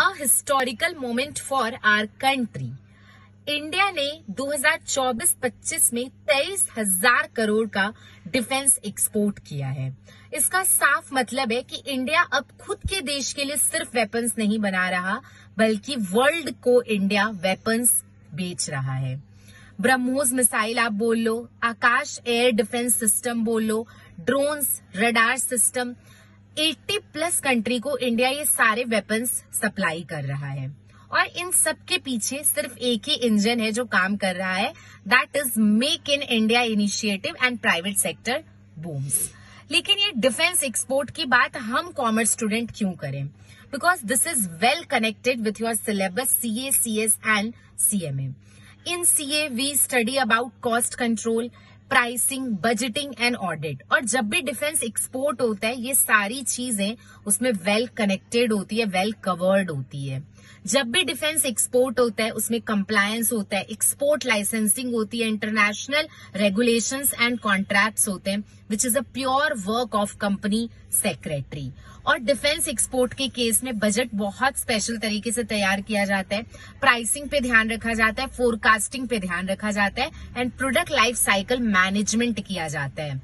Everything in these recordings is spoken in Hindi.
A historical moment for our country. India ने 2024-25 में 23,000 करोड़ का डिफेंस एक्सपोर्ट किया है। इसका साफ मतलब है कि इंडिया अब खुद के देश के लिए सिर्फ वेपन्स नहीं बना रहा, बल्कि वर्ल्ड को इंडिया वेपन्स बेच रहा है। ब्रह्मोस मिसाइल आप बोल लो, आकाश एयर डिफेंस सिस्टम बोल लो, ड्रोन्स, रडार सिस्टम, 80+ कंट्री को इंडिया ये सारे वेपन्स सप्लाई कर रहा है। और इन सब के पीछे सिर्फ एक ही इंजन है जो काम कर रहा है, that is make in India initiative and private sector बूम्स। लेकिन ये डिफेंस एक्सपोर्ट की बात हम कॉमर्स स्टूडेंट क्यों करें? Because this is well connected with your syllabus CA, CS and CMA. In CA we study about cost control, pricing, budgeting and audit. और जब भी डिफेंस एक्सपोर्ट होता है ये सारी चीजें उसमें वेल कनेक्टेड होती है, वेल कवर्ड होती है। जब भी डिफेंस एक्सपोर्ट होता है उसमें कंप्लायंस होता है, एक्सपोर्ट लाइसेंसिंग होती है, इंटरनेशनल रेगुलेशंस एंड कॉन्ट्रैक्ट्स होते हैं, which is a pure work of company secretary. और डिफेंस एक्सपोर्ट के केस में बजट बहुत स्पेशल तरीके से तैयार किया जाता है, प्राइसिंग पे ध्यान रखा जाता है, फोरकास्टिंग पे ध्यान रखा जाता है and product life cycle management किया जाता है,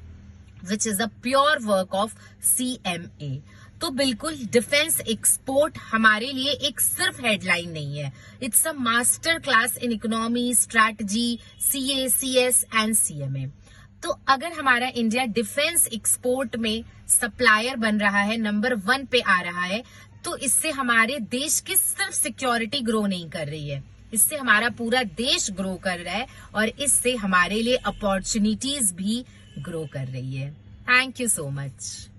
which is a pure work of CMA। तो बिल्कुल डिफेंस एक्सपोर्ट हमारे लिए एक सिर्फ हेडलाइन नहीं है, it's a master class in economy, strategy, CA, CS and CMA। तो अगर हमारा इंडिया डिफेंस एक्सपोर्ट में सप्लायर बन रहा है, नंबर 1 पे आ रहा है, तो इससे हमारे देश की सिर्फ सिक्योरिटी ग्रो नहीं कर रही है, इससे हमारा पूरा देश ग्रो कर रहा है और इससे हमारे लिए अपॉर्चुनिटीज भी ग्रो कर रही है। Thank you so much.